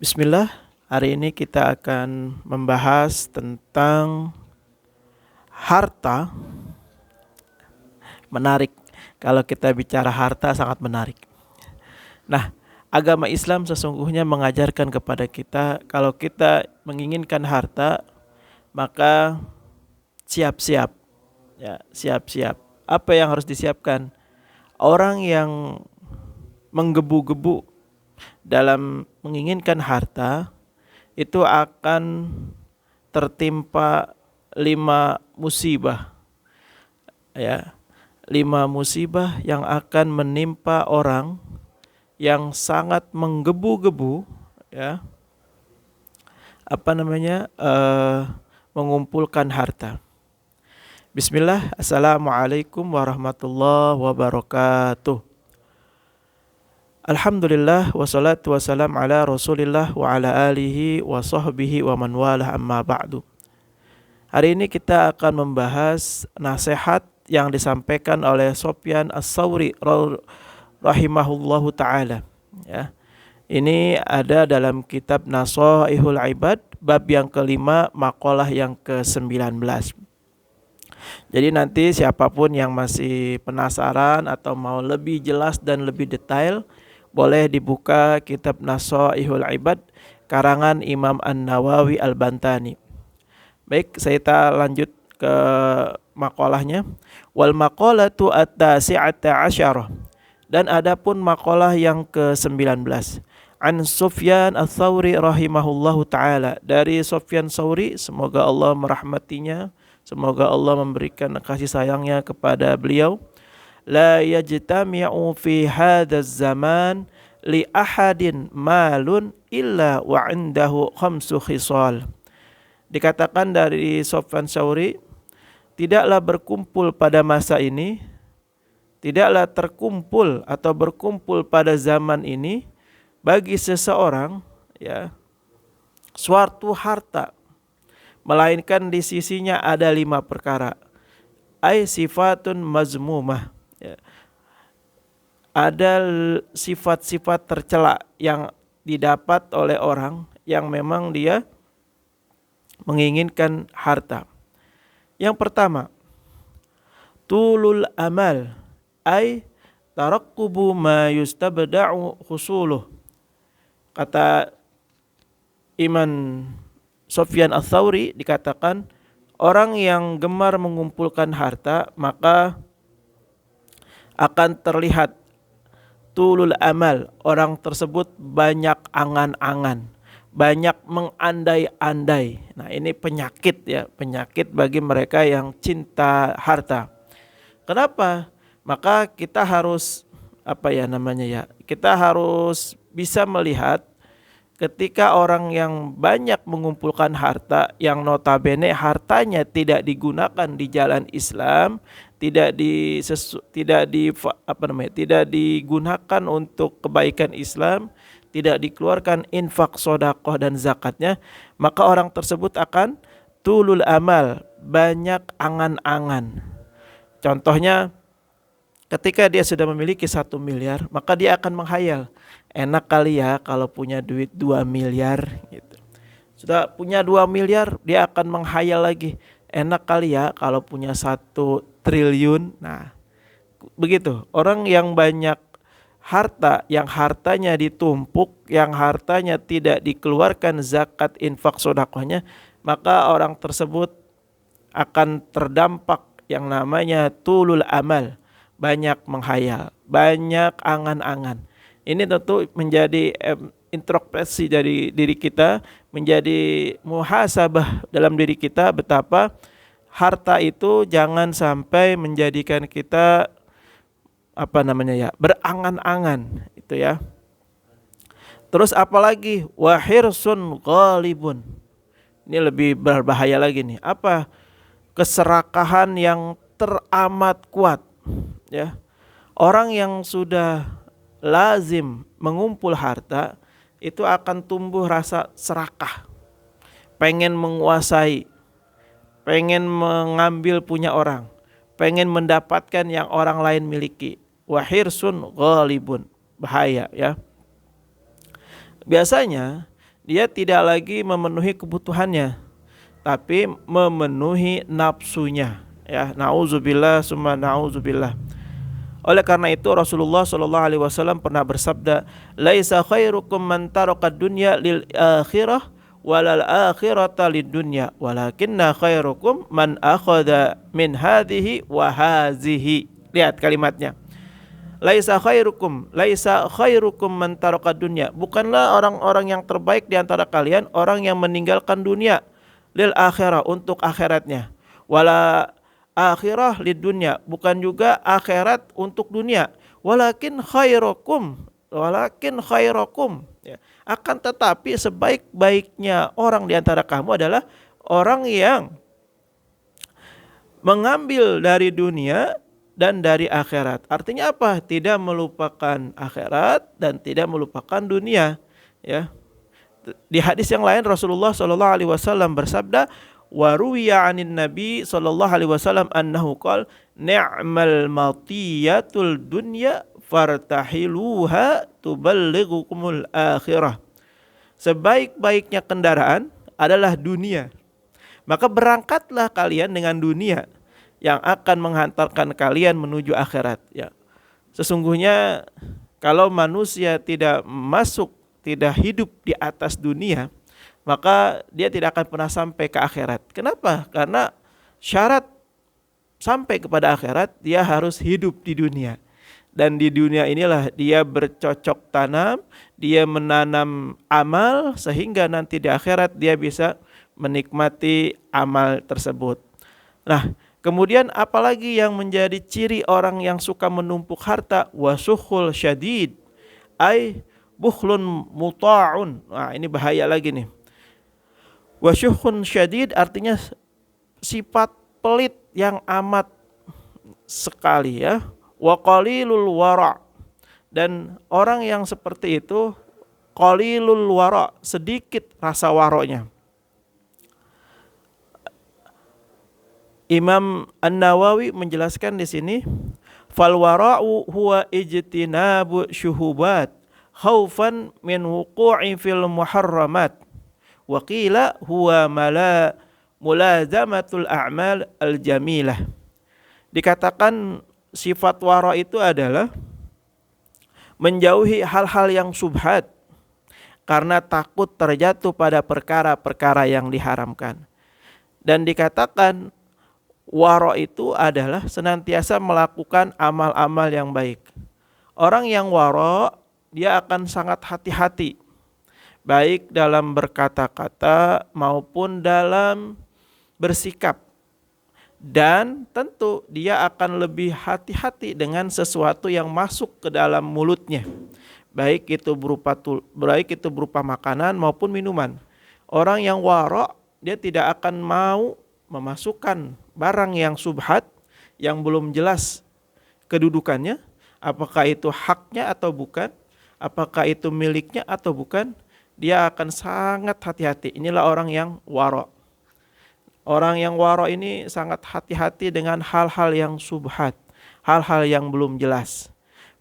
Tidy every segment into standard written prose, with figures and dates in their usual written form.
Bismillah, hari ini kita akan membahas tentang harta. Menarik, kalau kita bicara harta sangat menarik. Nah, agama Islam sesungguhnya mengajarkan kepada kita kalau kita menginginkan harta, maka siap-siap. Ya, siap-siap. Apa yang harus disiapkan? Orang yang menggebu-gebu dalam menginginkan harta itu akan tertimpa 5 musibah, ya. 5 musibah yang akan menimpa orang yang sangat menggebu-gebu, ya. Mengumpulkan harta. Bismillah, assalamualaikum warahmatullahi wabarakatuh. Alhamdulillah wassalatu wassalam ala rasulillah wa ala alihi wa sahbihi wa man walah amma ba'du. Hari ini kita akan membahas nasihat yang disampaikan oleh Sufyan Ats-Tsauri rahimahullahu ta'ala, ya. Ini ada dalam kitab Nasaihul Ibad, bab yang kelima, maqalah yang ke-19. Jadi nanti siapapun yang masih penasaran atau mau lebih jelas dan lebih detail, boleh dibuka kitab Nasaihul Ibad karangan Imam An-Nawawi Al-Bantani. Baik, saya lanjut ke makalahnya. Wal maqalatu at-tasi'ata asyarah. Dan adapun makalah yang ke-19. An Sufyan Ats-Tsauri rahimahullahu ta'ala. Dari Sufyan Tsauri, semoga Allah merahmatinya, semoga Allah memberikan kasih sayangnya kepada beliau. La yajtami'u fi hadzal zaman li ahadin malun illa wa 'indahu khamsu khisal. Dikatakan dari Sufyan Tsauri, tidaklah berkumpul pada masa ini, tidaklah terkumpul atau berkumpul pada zaman ini bagi seseorang, ya, suatu harta, melainkan di sisinya ada 5 perkara. Ai sifatun mazmumah, ya. Ada sifat-sifat tercela yang didapat oleh orang yang memang dia menginginkan harta. Yang pertama, tulul amal, ai tarakkubu ma yustabda'u husuluh. Kata Imam Sufyan Ats-Tsauri, dikatakan orang yang gemar mengumpulkan harta maka akan terlihat tulul amal, orang tersebut banyak angan-angan, banyak mengandai-andai. Nah, ini penyakit, ya, penyakit bagi mereka yang cinta harta. Kenapa? Maka kita harus kita harus bisa melihat ketika orang yang banyak mengumpulkan harta yang notabene hartanya tidak digunakan di jalan Islam, tidak digunakan untuk kebaikan Islam, tidak dikeluarkan infak, sedekah dan zakatnya, maka orang tersebut akan tulul amal, banyak angan-angan. Contohnya, ketika dia sudah memiliki 1 miliar, maka dia akan menghayal, enak kali ya kalau punya duit 2 miliar gitu. Sudah punya 2 miliar, dia akan menghayal lagi, enak kali ya kalau punya 1 triliun. Nah, begitu. Orang yang banyak harta, yang hartanya ditumpuk, yang hartanya tidak dikeluarkan zakat, infak, sedekahnya, maka orang tersebut akan terdampak yang namanya tulul amal, banyak menghayal, banyak angan-angan. Ini tentu menjadi introspeksi dari diri kita, menjadi muhasabah dalam diri kita betapa harta itu jangan sampai menjadikan kita berangan-angan, itu ya. Terus apalagi wahirsun ghalibun. Ini lebih berbahaya lagi nih. Apa? Keserakahan yang teramat kuat, ya. Orang yang sudah lazim mengumpul harta itu akan tumbuh rasa serakah, pengen menguasai, pengen mengambil punya orang, pengen mendapatkan yang orang lain miliki. Wahirsun ghalibun, bahaya, ya. Biasanya dia tidak lagi memenuhi kebutuhannya, tapi memenuhi nafsunya. Ya, nauzubillah summa nauzubillah. Oleh karena itu Rasulullah Shallallahu Alaihi Wasallam pernah bersabda, "Laisa khairukum man taraka dunya lil akhirah, walal akhirata lid dunya, walakinna khairukum man akhadha min hadhihi wa hazihi." Lihat kalimatnya. Laisa khairukum man taraka dunya. Bukanlah orang-orang yang terbaik di antara kalian orang yang meninggalkan dunia lil akhirah, untuk akhiratnya. Wala akhirah lid dunya, bukan juga akhirat untuk dunia. Walakin khairukum, ya. Akan tetapi sebaik-baiknya orang di antara kamu adalah orang yang mengambil dari dunia dan dari akhirat. Artinya apa? Tidak melupakan akhirat dan tidak melupakan dunia, ya. Di hadis yang lain Rasulullah Shallallahu Alaihi Wasallam bersabda, wa ruwiya anin Nabi sallallahu alaihi wasallam annahu qala ni'mal matiyatul dunya fartahiluha tuballighukumul akhirah. Sebaik-baiknya kendaraan adalah dunia, maka berangkatlah kalian dengan dunia yang akan menghantarkan kalian menuju akhirat, ya. Sesungguhnya kalau manusia tidak hidup di atas dunia, maka dia tidak akan pernah sampai ke akhirat. Kenapa? Karena syarat sampai kepada akhirat dia harus hidup di dunia. Dan di dunia inilah dia bercocok tanam, dia menanam amal sehingga nanti di akhirat dia bisa menikmati amal tersebut. Nah, kemudian apalagi yang menjadi ciri orang yang suka menumpuk harta? Wasuhul syadid, ay bukhlun muta'un. Nah, ini bahaya lagi nih. Wasyuhun syadid artinya sifat pelit yang amat sekali, ya. Wa qalilul wara', dan orang yang seperti itu qalilul wara', sedikit rasa waronya. Imam An-Nawawi menjelaskan di sini, fal wara'u huwa ijtinabu syuhubat khaufan min wuqu'i fil muharramat. Wa qila huwa mulazamatul a'mal al-jamilah. Dikatakan sifat wara itu adalah menjauhi hal-hal yang subhat karena takut terjatuh pada perkara-perkara yang diharamkan. Dan dikatakan wara itu adalah senantiasa melakukan amal-amal yang baik. Orang yang wara dia akan sangat hati-hati, baik dalam berkata-kata maupun dalam bersikap. Dan tentu dia akan lebih hati-hati dengan sesuatu yang masuk ke dalam mulutnya, baik itu berupa makanan maupun minuman. Orang yang wara dia tidak akan mau memasukkan barang yang subhat, yang belum jelas kedudukannya, apakah itu haknya atau bukan, apakah itu miliknya atau bukan. Dia akan sangat hati-hati. Inilah orang yang wara. Orang yang wara ini sangat hati-hati dengan hal-hal yang subhat, hal-hal yang belum jelas.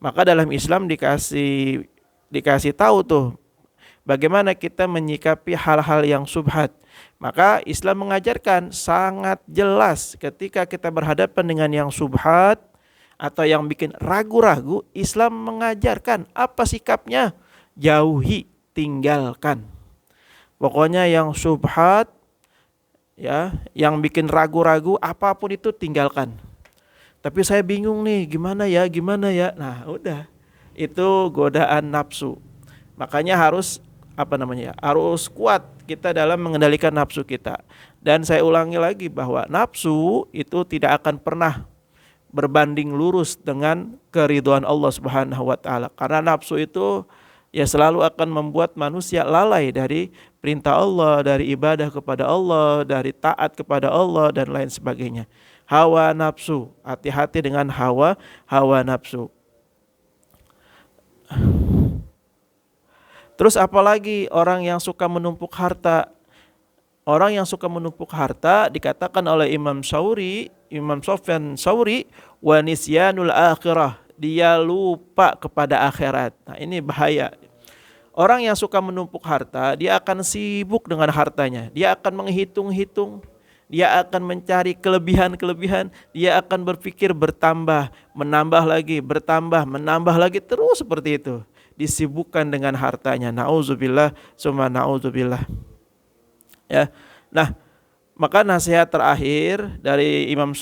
Maka dalam Islam dikasih tahu tuh bagaimana kita menyikapi hal-hal yang subhat. Maka Islam mengajarkan sangat jelas ketika kita berhadapan dengan yang subhat atau yang bikin ragu-ragu, Islam mengajarkan apa sikapnya? Jauhi, tinggalkan. Pokoknya yang subhat, ya, yang bikin ragu-ragu, apapun itu tinggalkan. Tapi saya bingung nih, gimana ya? Nah, udah. Itu godaan nafsu. Makanya harus harus kuat kita dalam mengendalikan nafsu kita. Dan saya ulangi lagi bahwa nafsu itu tidak akan pernah berbanding lurus dengan keridhaan Allah Subhanahu wa taala. Karena nafsu itu ya selalu akan membuat manusia lalai dari perintah Allah, dari ibadah kepada Allah, dari taat kepada Allah dan lain sebagainya. Hawa nafsu, hati-hati dengan hawa nafsu. Terus apalagi orang yang suka menumpuk harta? Orang yang suka menumpuk harta dikatakan oleh Imam Sufyan Tsauri, wa nisyanul akhirah, dia lupa kepada akhirat. Nah, ini bahaya. Orang yang suka menumpuk harta, dia akan sibuk dengan hartanya. Dia akan menghitung-hitung, dia akan mencari kelebihan-kelebihan, dia akan berpikir bertambah, menambah lagi, bertambah, menambah lagi, terus seperti itu. Disibukkan dengan hartanya. Nauzubillah, summa nauzubillah. Ya. Nah, maka nasihat terakhir dari Imam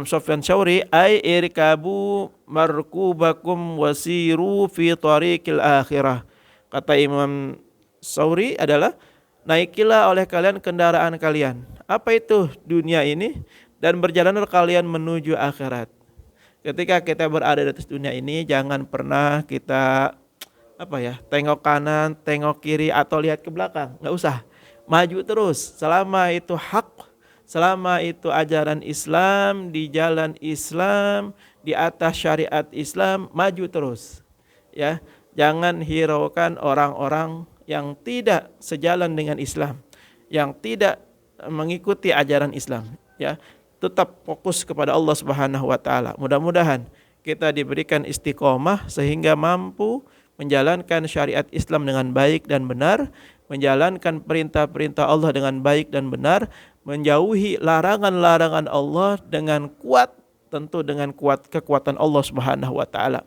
Sufyan Tsauri, ai irkabu markubakum wasiru fi tariqil akhirah. Kata Imam Tsauri adalah, naikilah oleh kalian kendaraan kalian. Apa itu dunia ini? Dan berjalanlah kalian menuju akhirat. Ketika kita berada di atas dunia ini, jangan pernah kita tengok kanan, tengok kiri atau lihat ke belakang. Nggak usah. Maju terus. Selama itu hak, selama itu ajaran Islam, di jalan Islam, di atas syariat Islam, maju terus. Ya, jangan hiraukan orang-orang yang tidak sejalan dengan Islam, yang tidak mengikuti ajaran Islam. Ya, tetap fokus kepada Allah Subhanahu wa taala. Mudah-mudahan kita diberikan istiqomah sehingga mampu menjalankan syariat Islam dengan baik dan benar, menjalankan perintah-perintah Allah dengan baik dan benar, menjauhi larangan-larangan Allah dengan kuat, tentu dengan kekuatan Allah Subhanahu wa taala.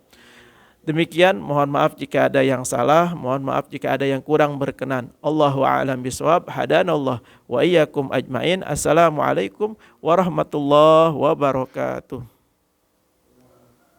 Demikian, mohon maaf jika ada yang salah, mohon maaf jika ada yang kurang berkenan. Allahu a'lam bishawab. Hadanallah wa iyyakum ajmain. Assalamualaikum warahmatullahi wabarakatuh.